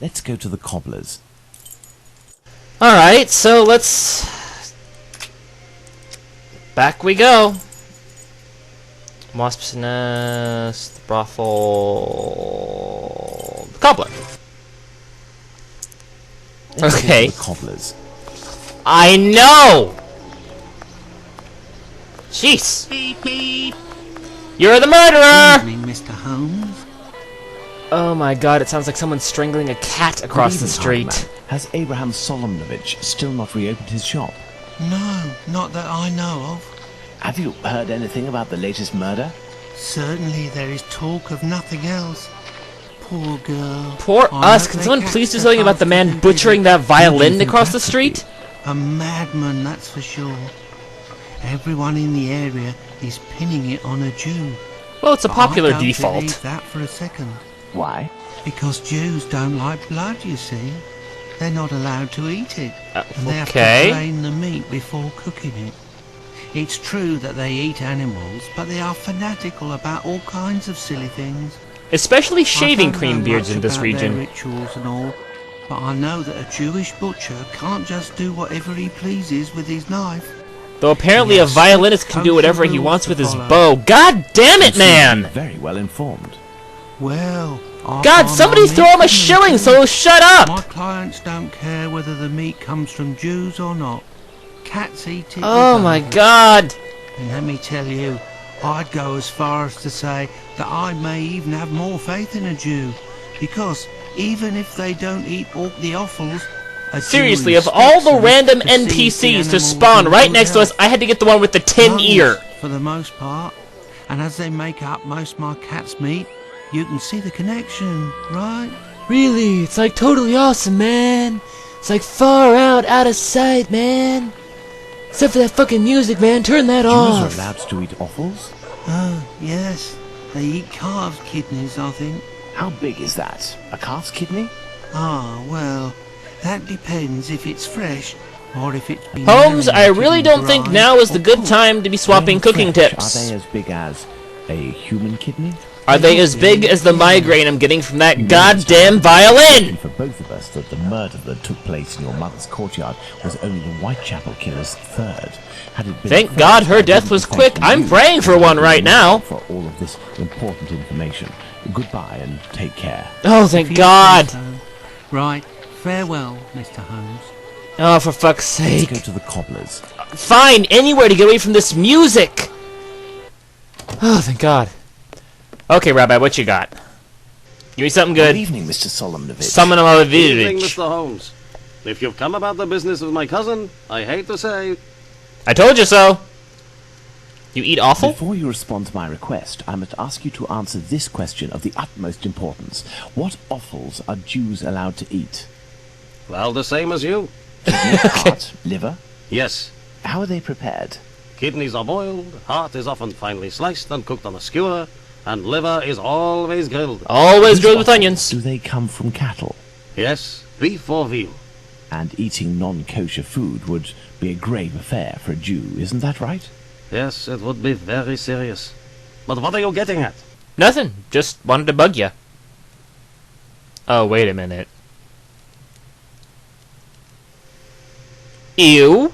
let's go to the cobbler's. Alright, so let's... Back we go. Wasp's nest, brothel... The cobbler. Let's Okay. go to the cobbler's. I know! Jeez. Beep, beep. You're the murderer! Evening, Mr. Holmes. Oh my god, it sounds like someone's strangling a cat across the street. Hardyman. Has Abraham Solomnovich still not reopened his shop? No, not that I know of. Have you heard anything about the latest murder? Certainly there is talk of nothing else. Poor girl. Poor I us. hope Can they someone catch please do her something about the man faster butchering than that violin think across the that could be? street? a madman, that's for sure. Everyone in the area is pinning it on a Jew. Well, it's a But popular I don't default. believe that for a second. Why? Because Jews don't like blood, you see. They're not allowed to eat it. And they have okay. to drain the meat before cooking it. It's true that they eat animals, but they are fanatical about all kinds of silly things. Especially shaving I don't cream know beards much in this about region. their rituals and all, but I know that a Jewish butcher can't just do whatever he pleases with his knife. Though apparently a Yes, violinist can do kosher whatever he rules wants to with his follow. bow. God damn You it, seem to be man! very well informed. Well, God, somebody throw him a shilling, so shut My up! clients don't care whether the meat comes from Jews or not. Cats eat it. Oh my regardless. god! And let me tell you, I'd go as far as to say that I may even have more faith in a Jew, because even if they don't eat all the offals, a Jew Seriously, of all the respects random them, sees the NPCs to animals spawn in right good next to us, health. I had to get the one with the tin Harmless ear. for the most part, and as they make up most of my cat's meat, you can see the connection, right? Really, it's like totally awesome, man. It's like far out of sight, man. Except for that fucking music, man. Turn that Jews off. are allowed to eat offals? Oh, yes. They eat calves' kidneys, I think. How big is that? A calf's kidney? Ah, well, that depends if it's fresh or if it's been Holmes, I marinated really in don't think brine now is the or good cooked. time to be swapping When cooking fresh, tips. Are they as big as a human kidney? Are they as big as the migraine I'm getting from that You know, goddamn Mr. violin? For both of us that the murder that took place in your mother's courtyard was only the Whitechapel killer's third. Had it been Thank first, God her I death wouldn't was be quick. thanking I'm you praying for one right now. For all of this important information. Goodbye and take care. Oh, If thank you God. say so. Right, farewell, Mr. Holmes. Oh, for fuck's Let's sake. go to the cobbler's. Fine, anywhere to get away from this music. Oh, thank God. Okay, Rabbi, what you got? Give me something Good good. evening, Mr. Solomnovich. Summon him Good evening, Mr. Mr. Holmes. If you've come about the business of my cousin, I hate to say, I told you so. You eat awful? Before you respond to my request, I must ask you to answer this question of the utmost importance. What offals are Jews allowed to eat? well, the same as you. Heart, liver? Yes, How are they prepared? kidneys are boiled, heart is often finely sliced and cooked on a skewer, and liver is always grilled. Always These grilled with offals, onions. Do they come from cattle? Yes, beef or veal. And eating non-kosher food would be a grave affair for a Jew, isn't that right? Yes, it would be very serious. But what are you getting at? Nothing. Just wanted to bug you. Oh, wait a minute. Ew.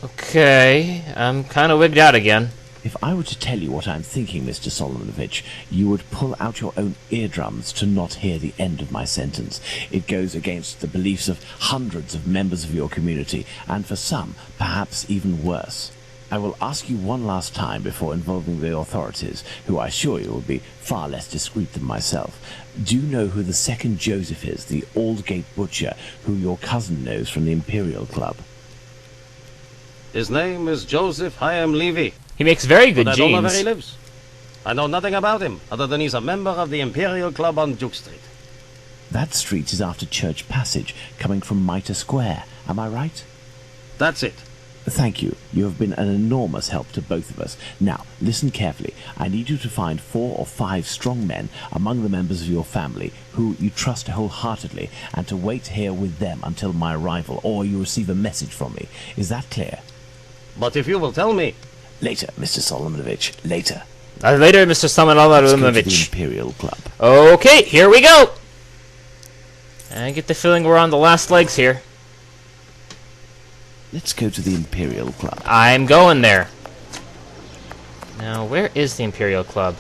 Okay, I'm kind of wigged out again. If I were to tell you what I'm thinking, Mr. Solomnovich, you would pull out your own eardrums to not hear the end of my sentence. It goes against the beliefs of hundreds of members of your community, and for some, perhaps even worse. I will ask you one last time before involving the authorities, who I assure you will be far less discreet than myself. Do you know who the second Joseph is, the Aldgate butcher, who your cousin knows from the Imperial Club? His name is Joseph Chaim Levy, He makes very good but I don't know where he jeans. lives. I know nothing about him, other than he's a member of the Imperial Club on Duke Street. That street is after Church Passage, coming from Mitre Square. Am I right? That's it. Thank you. You have been an enormous help to both of us. Now, listen carefully. I need you to find 4 or 5 strong men among the members of your family who you trust wholeheartedly, and to wait here with them until my arrival, or you receive a message from me. Is that clear? But if you will tell me, Later, Mr. Solomnovich. Later. Later, Mr. Let's go to the Samanovich. Imperial Club. Okay, here we go. I get the feeling we're on the last legs here. Let's go to the Imperial Club. I'm going there. Now, where is the Imperial Club?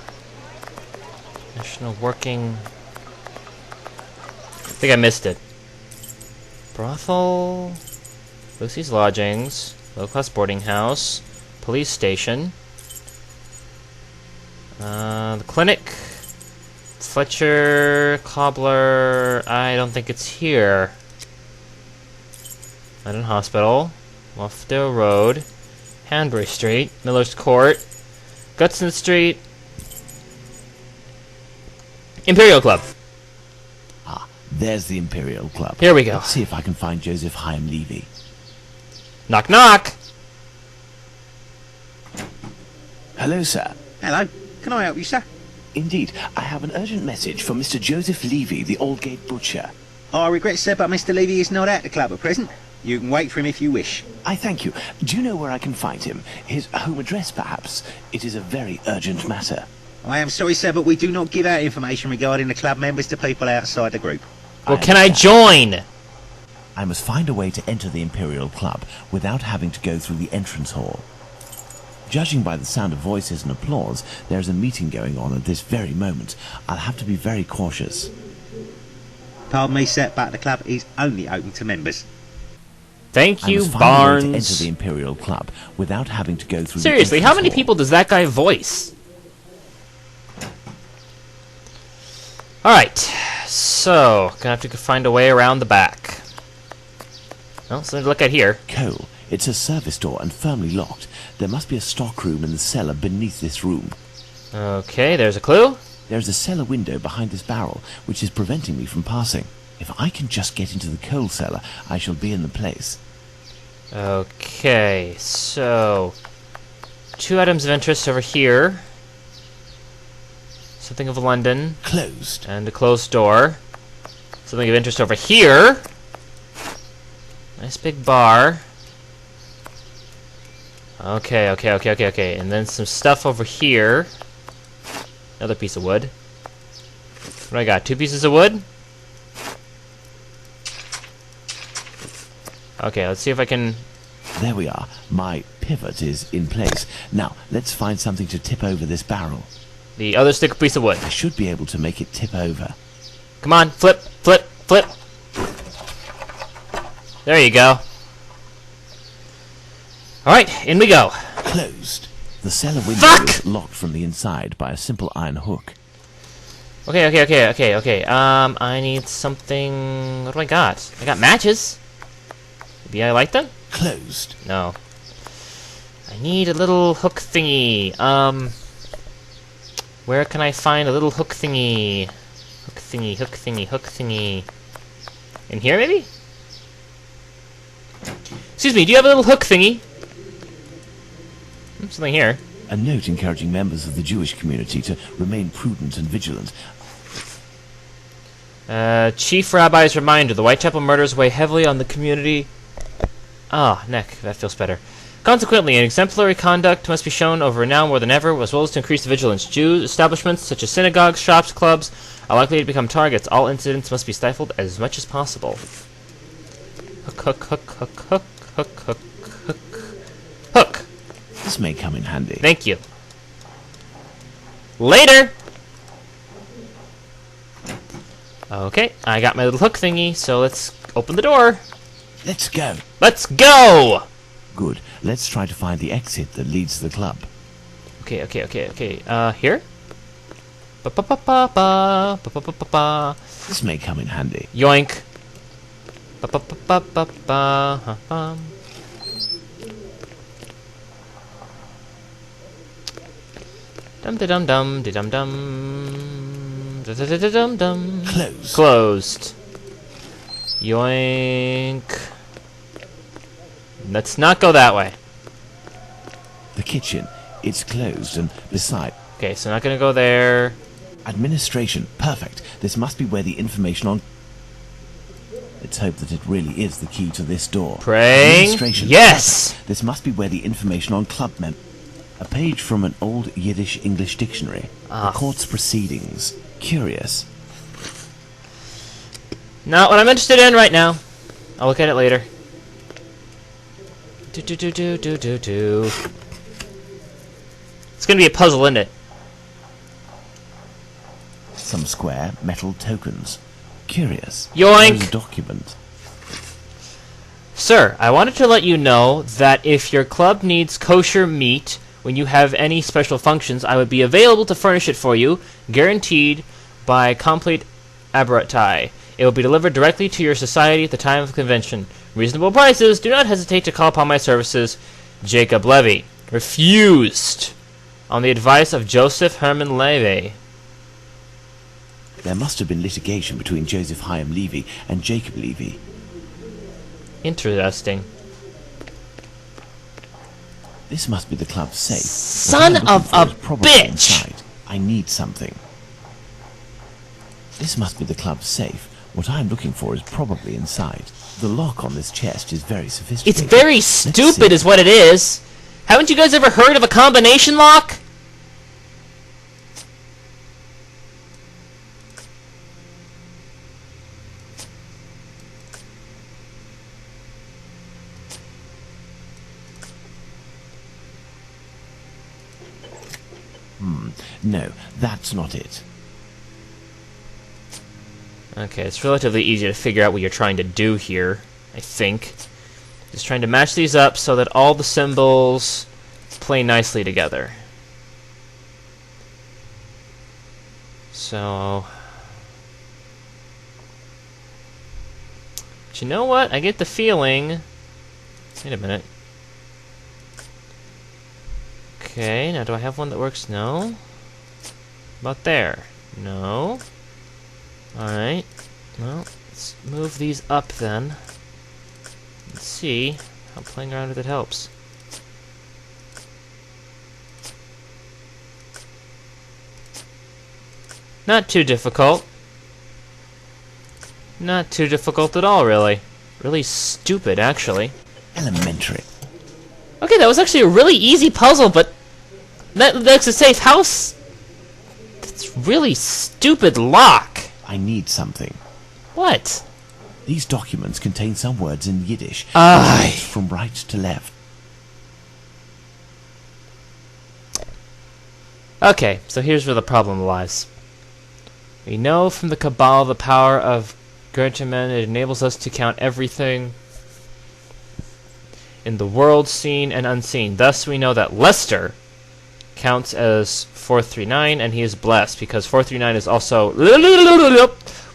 National Working... I think I missed it. Brothel... Lucy's Lodgings... Low-class boarding house... Police station... the clinic... Fletcher... Cobbler... I don't think it's here. London Hospital... Wharfdale Road... Hanbury Street... Miller's Court... Gutson Street... Imperial Club. Ah, there's the Imperial Club. Here we go. Let's see if I can find Joseph Chaim Levy. Knock knock! Hello, sir. Hello. Can I help you, sir? Indeed, I have an urgent message for Mr. Joseph Levy, the Aldgate butcher. I regret, sir, but Mr. Levy is not at the club at present. You can wait for him if you wish. I thank you. Do you know where I can find him? His home address, perhaps? It is a very urgent matter. I am sorry, sir, but we do not give out information regarding the club members to people outside the group. Well, can I join? I must find a way to enter the Imperial Club without having to go through the entrance hall. Judging by the sound of voices and applause, there's a meeting going on at this very moment. I'll have to be very cautious. Pardon me, sir, but the club is only open to members. Thank I you, must find a way to enter Barnes. the Imperial Club without having to go through Seriously, the how entrance many hall. people does that guy voice? Alright, so, gonna have to find a way around the back. Well, something to look at here. Cole, it's a service door and firmly locked. There must be a stock room in the cellar beneath this room. Okay, there's a clue. There's a cellar window behind this barrel, which is preventing me from passing. If I can just get into the coal cellar, I shall be in the place. Okay, so... two items of interest over here. Something of London. Closed. And a closed door. Something of interest over here. Nice big bar. Okay. And then some stuff over here. Another piece of wood. What do I got? 2 pieces of wood? Okay, let's see if I can... There we are. My pivot is in place. Now, let's find something to tip over this barrel. The other stick piece of wood. I should be able to make it tip over. Come on, flip, flip, flip. There you go. Alright, in we go. Closed. The cellar window Fuck! is locked from the inside by a simple iron hook. Okay. I need something... What do I got? I got matches. Maybe I like them? Closed. No. I need a little hook thingy. Where can I find a little hook thingy? Hook thingy. In here, maybe? Excuse me, do you have a little hook thingy? Something here. A note encouraging members of the Jewish community to remain prudent and vigilant. Chief Rabbi's reminder. The Whitechapel murders weigh heavily on the community. Ah, neck. That feels better. Consequently, an exemplary conduct must be shown over now more than ever, as well as to increase the vigilance. Jews establishments such as synagogues, shops, clubs are likely to become targets. All incidents must be stifled as much as possible. Hook. This may come in handy. Thank you. Later! Okay, I got my little hook thingy, so let's open the door. Let's go. Let's go! Good. Let's try to find the exit that leads to the club. Okay. Here? Ba-ba-ba-ba-ba. This may come in handy. Yoink. Ba-ba-ba-ba-ba. Dum-de-dum-dum, de-dum-dum. Da-da-da-da-dum-dum. Closed. Closed. Yoink. Let's not go that way. The kitchen. It's closed and beside... Okay, so not gonna go there. Administration. Perfect. This must be where the information on... Let's hope that it really is the key to this door. Praying. Administration. Yes! This must be where the information on club mem... A page from an old Yiddish-English dictionary. Ah. The court's proceedings. Curious. Not what I'm interested in right now. I'll look at it later. Do. It's gonna be a puzzle, isn't it? Some square metal tokens. Curious. Yoink! There's a document. Sir, I wanted to let you know that if your club needs kosher meat when you have any special functions, I would be available to furnish it for you, guaranteed by complete aberratai. It will be delivered directly to your society at the time of the convention. Reasonable prices. Do not hesitate to call upon my services. Jacob Levy. Refused. On the advice of Joseph Herman Levy. There must have been litigation between Joseph Hyam Levy and Jacob Levy. Interesting. This must be the club's safe. Son of a bitch! Inside. I need something. This must be the club's safe. What I'm looking for is probably inside. The lock on this chest is very sophisticated. It's very stupid is what it is. Haven't you guys ever heard of a combination lock? No, that's not it. Okay, it's relatively easy to figure out what you're trying to do here, I think. Just trying to match these up so that all the symbols play nicely together. So... But you know what? I get the feeling... Wait a minute. Okay, now do I have one that works? No. About there? No. Alright. Well, let's move these up then. Let's see how playing around with it helps. Not too difficult. Not too difficult at all, really. Really stupid, actually. Elementary. Okay, that was actually a really easy puzzle, but that's a safe house. That's really stupid lock. I need something. What? These documents contain some words in Yiddish. Aye. From right to left. Okay, so here's where the problem lies. We know from the Kabbalah the power of Gertemen. It enables us to count everything in the world, seen and unseen. Thus we know that Lester counts as 439, and he is blessed, because 439 is also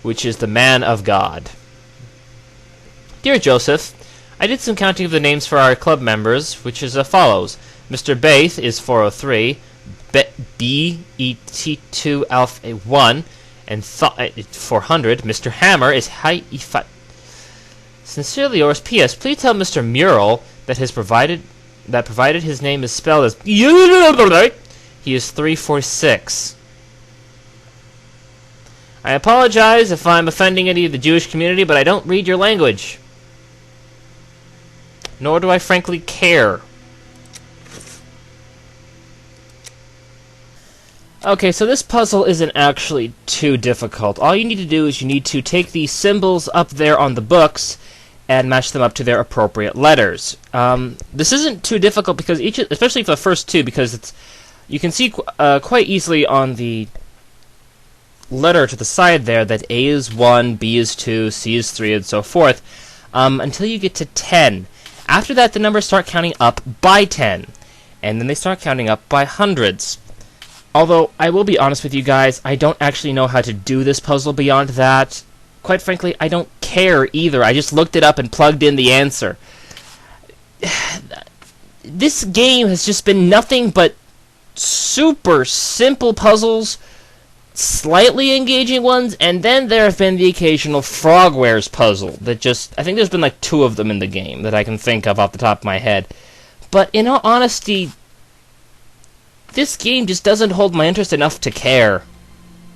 which is the man of God. Dear Joseph, I did some counting of the names for our club members, which is as follows. Mr. Baith is 403, B-E-T-2 Alpha 1, and 400. Mr. Hammer is High Ifat. Sincerely yours, P.S. Please tell Mr. Mural that provided his name is spelled as he is 346. I apologize if I'm offending any of the Jewish community, but I don't read your language. Nor do I frankly care. Okay, so this puzzle isn't actually too difficult. All you need to do is you need to take these symbols up there on the books and match them up to their appropriate letters. This isn't too difficult because especially for the first two, because you can see quite easily on the letter to the side there that A is 1, B is 2, C is 3, and so forth, until you get to 10. After that, the numbers start counting up by 10, and then they start counting up by hundreds. Although, I will be honest with you guys, I don't actually know how to do this puzzle beyond that. Quite frankly, I don't care either. I just looked it up and plugged in the answer. This game has just been nothing but super simple puzzles, slightly engaging ones, and then there have been the occasional Frogwares puzzle that I think there's been like 2 of them in the game that I can think of off the top of my head. But in all honesty, this game just doesn't hold my interest enough to care.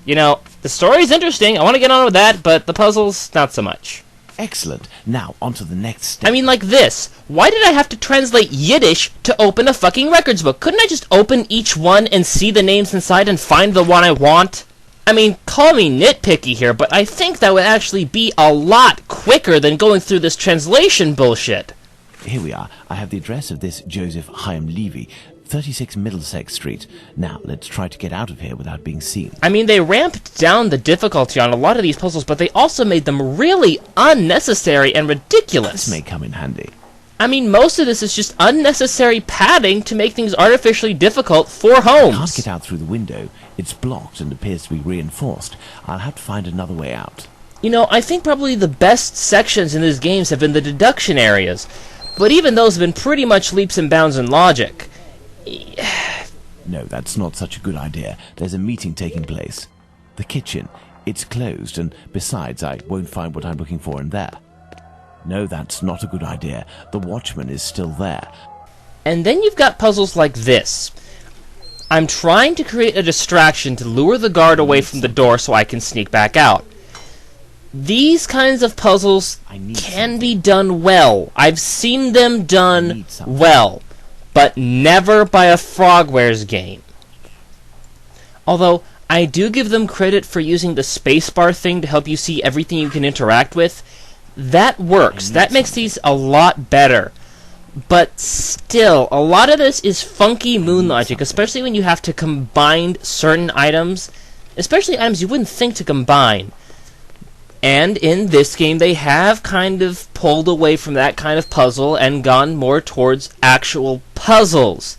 You know, the story's interesting, I want to get on with that, but the puzzles, not so much. Excellent. Now, on to the next step. I mean, like this. Why did I have to translate Yiddish to open a fucking records book? Couldn't I just open each one and see the names inside and find the one I want? I mean, call me nitpicky here, but I think that would actually be a lot quicker than going through this translation bullshit. Here we are. I have the address of this Joseph Chaim Levy, 36 Middlesex Street. Now, let's try to get out of here without being seen. I mean, they ramped down the difficulty on a lot of these puzzles, but they also made them really unnecessary and ridiculous. This may come in handy. I mean, most of this is just unnecessary padding to make things artificially difficult for Holmes. I can't get out through the window. It's blocked and appears to be reinforced. I'll have to find another way out. You know, I think probably the best sections in these games have been the deduction areas, but even those have been pretty much leaps and bounds in logic. No, that's not such a good idea. There's a meeting taking place. The kitchen. It's closed, and besides, I won't find what I'm looking for in there. No, that's not a good idea. The watchman is still there. And then you've got puzzles like this. I'm trying to create a distraction to lure the guard away from the door so I can sneak back out. These kinds of puzzles can be done well. I've seen them done well, but never by a Frogwares game. Although, I do give them credit for using the spacebar thing to help you see everything you can interact with. That works. That makes these a lot better. But still, a lot of this is funky moon logic, especially when you have to combine certain items, especially items you wouldn't think to combine. And in this game, they have kind of pulled away from that kind of puzzle and gone more towards actual puzzles.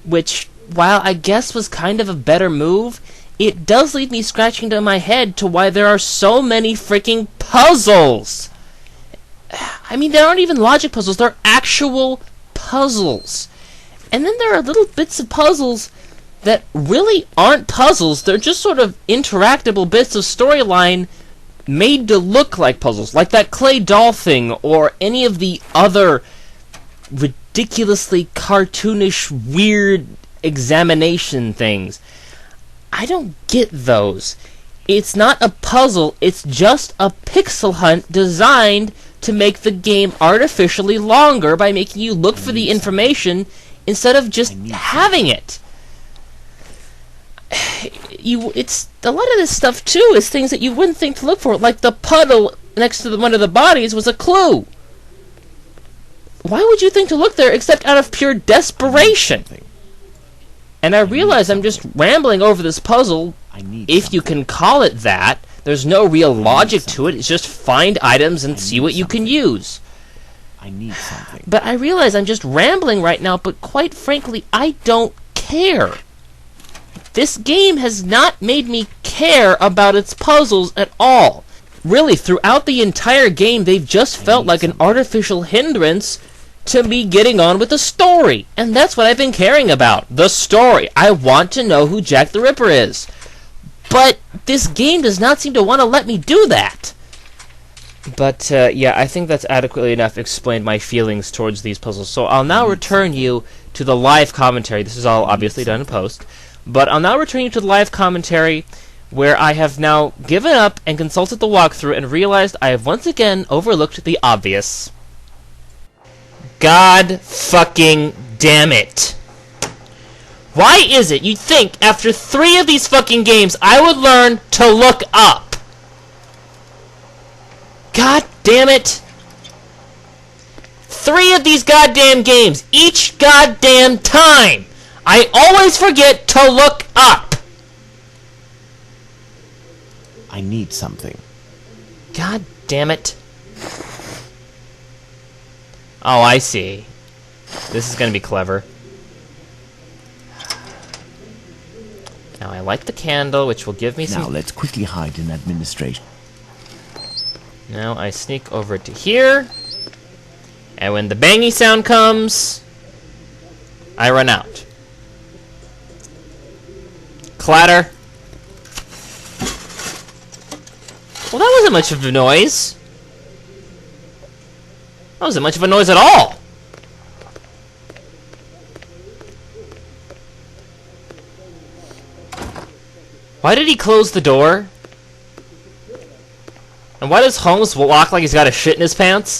Which, while I guess was kind of a better move, it does leave me scratching to my head to why there are so many freaking puzzles. I mean, they aren't even logic puzzles, they're actual puzzles. And then there are little bits of puzzles that really aren't puzzles, they're just sort of interactable bits of storyline made to look like puzzles, like that clay doll thing, or any of the other ridiculously cartoonish, weird examination things. I don't get those. It's not a puzzle, it's just a pixel hunt designed to make the game artificially longer by making you look for the information instead of just having it. It's a lot of this stuff too is things that you wouldn't think to look for, like the puddle next to one of the bodies was a clue. Why would you think to look there except out of pure desperation? And I realize I'm just rambling over this puzzle, if you can call it that. There's no real logic to it, it's just find items and see what you can use. I need something. But I realize I'm just rambling right now, but quite frankly, I don't care. This game has not made me care about its puzzles at all. Really, throughout the entire game, they've just felt like an artificial hindrance to me getting on with the story. And that's what I've been caring about. The story. I want to know who Jack the Ripper is. But this game does not seem to want to let me do that. But, yeah, I think that's adequately enough explained my feelings towards these puzzles. So I'll now return you to the live commentary. This is all obviously done in post. But I'll now return you to the live commentary, where I have now given up and consulted the walkthrough and realized I have once again overlooked the obvious. God fucking damn it. Why is it you'd think after 3 of these fucking games I would learn to look up? God damn it. 3 of these goddamn games, each goddamn time, I always forget to look up. I need something. God damn it. Oh, I see. This is gonna be clever. Now, I like the candle, which will give me some... Now, let's quickly hide in administration. Now, I sneak over to here. And when the bangy sound comes, I run out. Clatter. Well, that wasn't much of a noise. That wasn't much of a noise at all. Why did he close the door? And why does Holmes walk like he's got a shit in his pants?